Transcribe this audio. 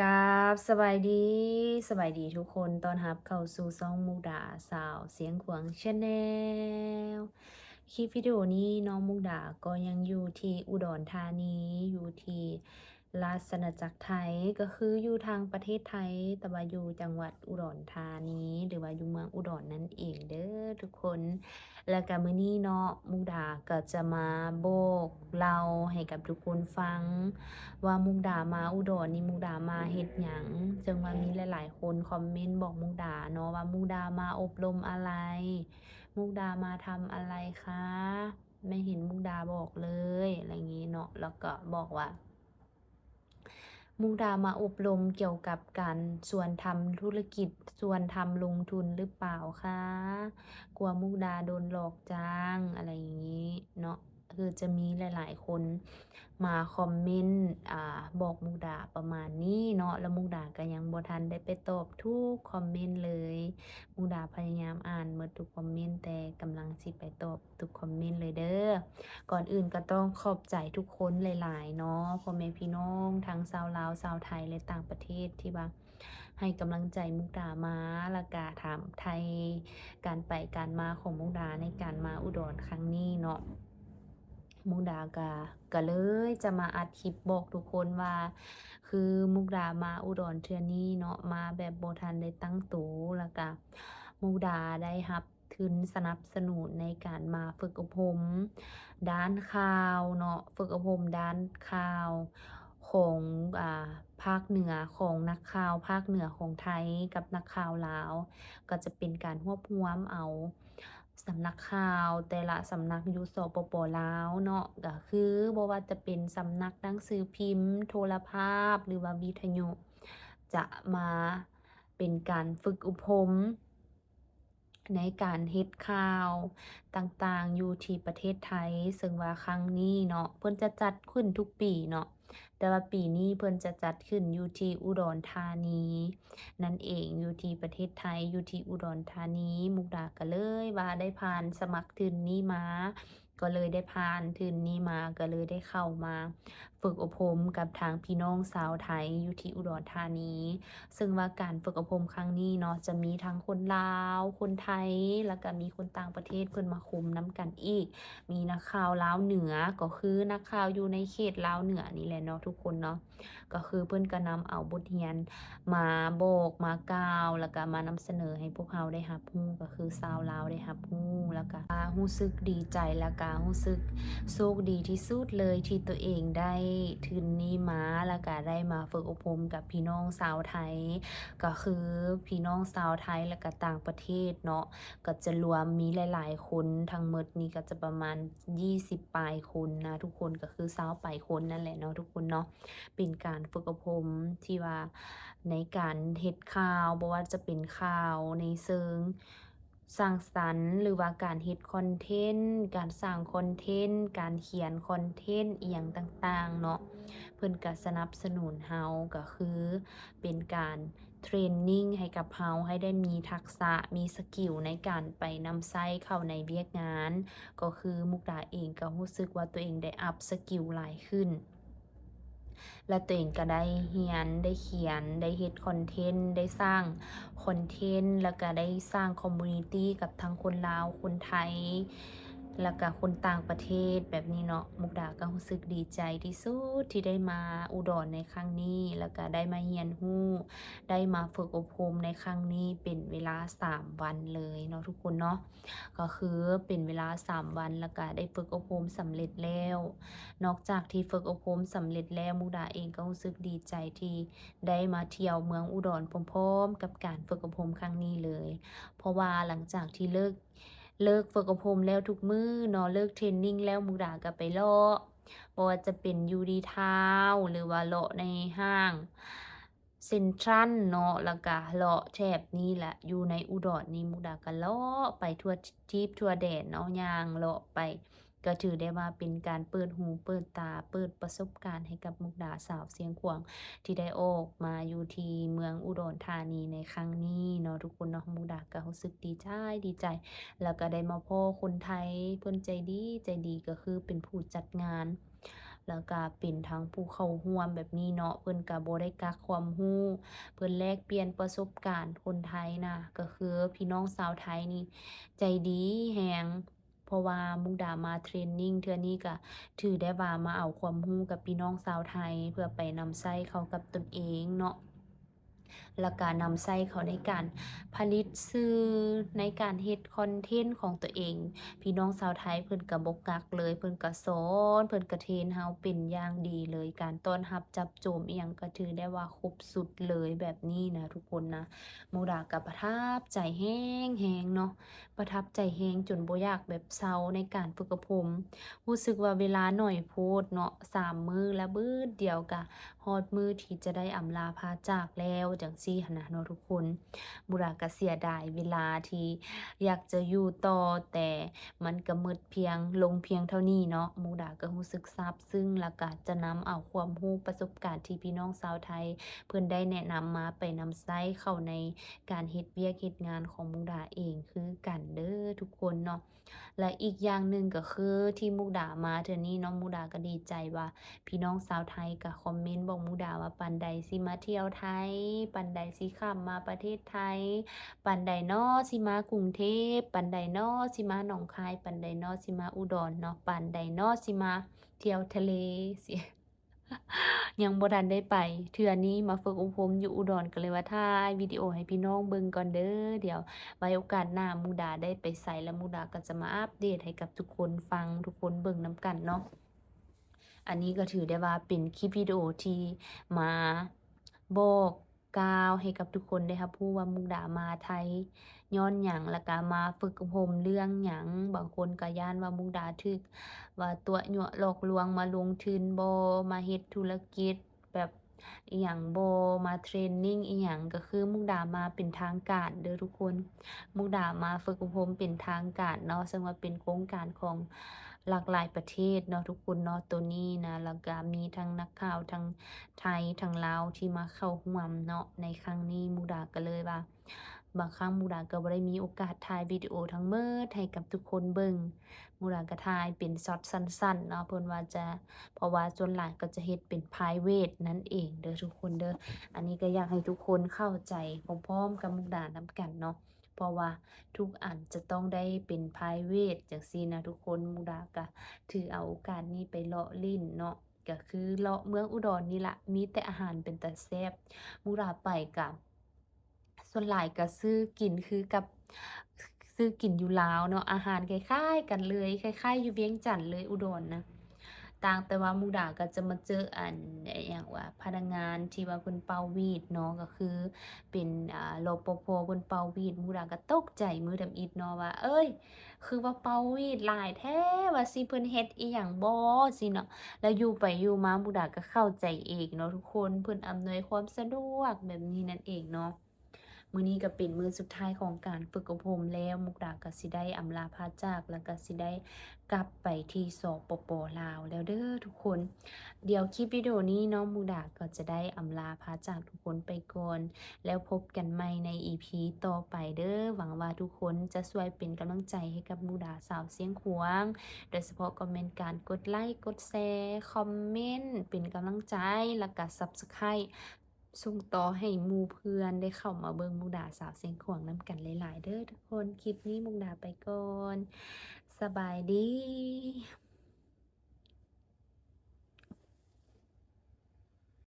กราบสบายดีทุกคนต้อนรับเข้าสู่ช่องมุกดาสาวเสียงขวางชาแนลคลิปวิดีโอนี้น้องมุกดาก็ยังอยู่ที่อุดรธานีอยู่ที่ราชอาณาจักรไทยก็คืออยู่ทางประเทศไทยแต่ว่าอยู่จังหวัดอุดรธานีหรือว่าอยู่เมืองอุดรนั่นเองเด้อทุกคนแล้วก็มื้อนี้เนาะมุกดาก็จะมาโบกเล่าให้กับทุกคนฟัง ว่ามุกดามาอุดรนี่มุกดามาเฮ็ดหยังจึงว่ามีหลายๆคนคอมเมนต์บอกมุกดาเนาะว่ามุกดามาอบรมอะไรมุกดามาทำอะไรคะไม่เห็นมุกดาบอกเลยอะไรอย่างงี้เนาะแล้วก็บอกว่ามุกดามาอบรมเกี่ยวกับการชวนทำธุรกิจชวนทำลงทุนหรือเปล่าคะกลัวมุกดาโดนหลอกจังอะไรอย่างงี้เนาะคือจะมีหลายๆคนมาคอมเมนต์บอกมุกดาประมาณนี้เนาะแล้วมุกดาก็ยังบ่ทันได้ไปตอบทุกคอมเมนต์เลยมุกดาพยายามอ่านหมดทุกคอมเมนต์แต่กำลังสิไปตอบทุกคอมเมนต์เลยเด้อ ก่อนอื่นก็ต้องขอบใจทุกคนหลายๆเนาะพ่อแม่พี่น้องทั้งชาวลาวชาวไทยและต่างประเทศที่ว่าให้กำลังใจมุกดามาและกาถามไทยการไปการมาของมุกดาในการมาอุดรครั้งนี้เนาะมุกดาก็เลยจะมาอัดคลิปบอกทุกคนว่าคือมุกดามาอุดรเทื่อนี้เนาะมาแบบบ่ทันได้ตั้งตัวแล้วก็มุกดาได้รับทุนสนับสนุนในการมาฝึกอบรม ด้านข่าวเนาะฝึกอบรมด้านข่าวของภาคเหนือของนักข่าวภาคเหนือของไทยกับนักข่าวลาวก็จะเป็นการรวบรวมเอาสำนักข่าวแต่ละสำนักอยู่สปปลาวเนาะก็คือบ่ว่าจะเป็นสำนักหนังสือพิมพ์โทรภาพหรือว่าวิทยุจะมาเป็นการฝึกอบรม ในการเฮ็ดข่าวต่างๆอยู่ที่ประเทศไทยซึ่งว่าครั้งนี้เนาะเพิ่นจะจัดขึ้นทุกปีเนาะแต่ว่าปีนี้เพิ่นจะจัดขึ้นอยู่ที่อุดรธานีนั่นเองอยู่ที่ประเทศไทยอยู่ที่อุดรธานีมุกดาก็เลยว่าได้ผ่านสมัครทุนนี้มาก็เลยได้ผ่านทุนนี้มาก็เลยได้เข้ามาฝึกอบรมกับทางพี่น้องชาวไทยอยู่ที่อุดรธานี ซึ่งว่าการฝึกอบรมครั้งนี้เนาะจะมีทั้งคนลาวคนไทยแล้วก็มีคนต่างประเทศเพิ่นมาคุมนำกันอีกมีนักข่าวลาวเหนือก็คือนักข่าวอยู่ในเขตลาวเหนือนี่แหละเนาะทุกคนเนาะก็คือเพิ่นก็นำเอาบทเรียนมาบอกมากล่าวแล้วก็มานำเสนอให้พวกเราได้รับรู้ก็คือชาวลาวได้รับรู้แล้วก็รู้สึกดีใจแล้วก็รู้สึกโชคดีที่สุดเลยที่ตัวเองได้ทุนนี้มาแล้วก็ได้มาฝึกอบรมกับพี่น้องชาวไทย ก็คือพี่น้องชาวไทยและก็ต่างประเทศเนาะก็จะรวมมีหลายๆคนทั้งหมดนี่ก็จะประมาณ20ปลายคนนะทุกคนก็คือ20ปลายคนนั่นแหละเนาะทุกคนเนาะเป็นการฝึกอบรมที่ว่าในการเฮ็ดข่าวบ่ว่าจะเป็นข่าวในเชิงสร้างสรรค์หรือว่าการเฮ็ดคอนเทนต์การสร้างคอนเทนต์การเขียนคอนเทนต์อิหยังต่างๆเนาะเพิ่นก็สนับสนุนเราก็คือเป็นการ เทรนนิ่งให้กับเราให้ได้มีทักษะมีสกิลในการไปนำใช้เข้าในเวียกงานก็คือมุกดาเองก็รู้สึกว่าตัวเองได้อัปสกิลหลายขึ้นและตัวเองก็ได้เรียนได้เขียนได้เฮ็ดคอนเทนต์ได้สร้างคอนเทนต์แล้วก็ได้สร้างคอมมิวนิตีกับทั้งคนลาวคนไทยแล้วก็คนต่างประเทศแบบนี้เนาะมุกดาก็รู้สึกดีใจที่สุดที่ได้มาอุดรในครั้งนี้แล้วก็ได้มาเรียนรู้ ได้มาฝึกอบรมในครั้งนี้เป็นเวลา3วันเลยเนาะทุกคนเนาะก็คือเป็นเวลา3วันแล้วก็ได้ฝึกอบรมสำเร็จแล้วนอกจากที่ฝึกอบรมสำเร็จแล้วมุกดาเองก็รู้สึกดีใจที่ได้มาเที่ยวเมืองอุดรพร้อมๆกับการฝึกอบรมครั้งนี้เลยเพราะว่าหลังจากที่เลิกฝึกอบรมแล้วทุกมื้อเนาะเลิกเทรนนิงแล้วมุกดาก็ไปเลาะ บ่ว่าจะเป็นยูดีทาวน์หรือว่าเลาะในห้างเซ็นทรัลเนาะแล้วก็เลาะแถบนี้แหละอยู่ในอุดรนี่มุกดาก็เลาะไปทั่วทิพย์ทั่วแดนเนาะย่างเลาะไปก็ถือได้ว่าเป็นการเปิดหูเปิดตาเปิดประสบการณ์ให้กับมุกดาสาวเสียงขวางที่ได้ออกมาอยู่ที่เมืองอุดรธานีในครั้งนี้เนาะทุกคนเนาะมุกดาก็รู้สึกดีใจ แล้วก็ได้มาพ้อคนไทยเพิ่นใจดีก็คือเป็นผู้จัดงาน แล้วก็เป็นทั้งผู้เข้าร่วมแบบนี้เนาะเพิ่นก็บ่ได้กักความรู้เพิ่นแลกเปลี่ยนประสบการณ์คนไทยนะก็คือพี่น้องชาวไทยนี่ใจดีแรง เพราะว่ามุกดามาเทรนนิงเทื่อนี้ก็ถือได้ว่ามาเอาความรู้กับพี่น้องชาวไทยเพื่อไปนำใช้เข้ากับตนเองเนาะแล้วก็นำใช้เขาในการผลิตสื่อในการเฮ็ดคอนเทนต์ของตัวเองพี่น้องชาวไทยเพิ่นก็บ่กักเลยเพิ่นก็สอนเพิ่นก็เทรนเฮาเป็นอย่างดีเลยการต้อนรับจับโจมอิหยังก็ถือได้ว่าครบสุดเลยแบบนี้นะทุกคนนะมุกดาก็ประทับใจแรงๆเนาะ ประทับใจแรงจนบ่อยากแบบเซาในการฝึกกับผมรู้สึกว่าเวลาน้อยโพดเนาะ3มื้อแล้วบื้อเดียวก็ฮอดมื้อที่จะได้อำลาพาจากแล้วจังซี้หั้นนะเนาะทุกคนบุราก็เสียดายเวลาที่อยากจะอยู่ต่อแต่มันก็หมดเพียงลงเพียงเท่านี้เนาะมุกดาก็รู้สึกซาบซึ้งแล้วก็จะนำเอาความรู้ประสบการณ์ที่พี่น้องชาวไทยเพิ่นได้แนะนำมาไปนำใช้เข้าใน การเฮ็ดเวียกเฮ็ดงานของมุกดาเองคือกันเด้อทุกคนเนาะและอีกอย่างหนึ่งก็คือที่มุกดามาเทื่อนี้เนาะมุกดาก็ดีใจว่าพี่น้องชาวไทยก็คอมเมนต์บอกมุกดาว่าปานใดสิมาเที่ยวไทยปานใดสิข้ามมาประเทศไทยปานใดน้อสิมากรุงเทพปานใดน้อสิมาหนองคายปานใดน้อสิมาอุดรเนาะปานใดน้อสิมาเที่ยวทะเลสิ ยังบ่ทันได้ไปเทื่อนี้มาฝึกอบรมอยู่อุดรก็เลยว่าถ่ายวิดีโอให้พี่น้องเบิ่งก่อนเด้อเดี๋ยวไว้โอกาสหน้ามุกดาได้ไปไสแล้วมุกดาก็จะมาอัปเดตให้กับทุกคนฟังทุกคนเบิ่งนำกันเนาะ อันนี้ก็ถือได้ว่าเป็นคลิปวิดีโอที่มาบอกกล่าวให้กับทุกคนได้รับรู้ว่ามุกดามาไทยย้อนหยังแล้วก็มาฝึกอบรมเรื่องหยังบางคนก็ย้านว่ามุกดาถูกว่าตัวยั่วหลอกลวงมาลงทุนบ่มาเฮ็ดธุรกิจแบบอิหยังบ่มาเทรนนิงอิหยังก็คือมุกดามาเป็นทางการเด้อทุกคนมุกดามาฝึกอบรมเป็นทางการเนาะซึ่งว่าเป็นโครงการของ หลากหลายประเทศเนาะทุกคนเนาะตัวนี้นะแล้วก็มีทั้งนักข่าวทั้งไทยทั้งลาวที่มาเข้าร่วมเนาะในครั้งนี้มุกดาก็เลยว่าบางครั้งมุกดาก็บ่ได้มีโอกาสถ่ายวิดีโอทั้งหมดให้กับทุกคนเบิ่งมุกดาก็ถ่ายเป็นช็อตสั้นๆเนาะเพิ่นว่าจะเพราะว่าส่วนหลายก็จะเฮ็ดเป็น private นั่นเองเด้อทุกคนเด้ออันนี้ก็อยากให้ทุกคนเข้าใจพร้อมๆกับมุกดานำกันเนาะ เพราะว่าทุกอันจะต้องได้เป็นไพรเวตจังซี้นะทุกคนมุกดาก็ถือเอาโอกาสนี้ไปเลาะลิ้นเนาะก็คือเลาะเมืองอุดรนี่ล่ะมีแต่อาหารเป็นตาแซ่บมุกดาไปก็ส่วนหลายก็ซื้อกินคือกับซื้อกินอยู่ลาวเนาะอาหารคล้ายๆกันเลยคล้ายๆอยู่เวียงจันทน์เลยอุดรนะต่างแต่ว่ามุกดาก็จะมาเจออันหยังว่าพนักงานที่ว่าเพิ่นเป่าวีดเนาะก็คือ เป็นรปภเพิ่นเป่าวีดหมู่ดาก็ตกใจมือทำอิฐเนาะว่าเอ้ยคือว่าเป่าวีดหลายแท้ว่าสิเพิ่นเฮ็ดอิหยังบ่สิเนาะแล้วอยู่ไปอยู่มาหมู่ดาก็เข้าใจเองเนาะทุกคนเพิ่นอำนวยความสะดวกแบบนี้นั่นเองเนาะมื้อนี้ก็เป็นมื้อสุดท้ายของการฝึกอบรมแล้วมุกดาก็สิได้อำลาพาจากแล้วก็สิได้กลับไปที่สปปลาวแล้วเด้อทุกคน เดี๋ยวคลิปวิดีโอนี้น้องมูดาก็จะได้อำลาพาจากทุกคนไปก่อน แล้วพบกันใหม่ใน EP ต่อไปเด้อหวังว่าทุกคนจะช่วยเป็นกำลังใจให้กับมูดาสาวเสียงขวางโดยเฉพาะคอมเมนต์การกดไลค์กดแชร์คอมเมนต์เป็นกำลังใจแล้วก็ Subscribe ส่งต่อให้หมู่เพื่อนได้เข้ามาเบิ่งมูดาสาวเสียงขวางนำกันหลายๆเด้อทุกคนคลิปนี้มูดาไปก่อนสบายดี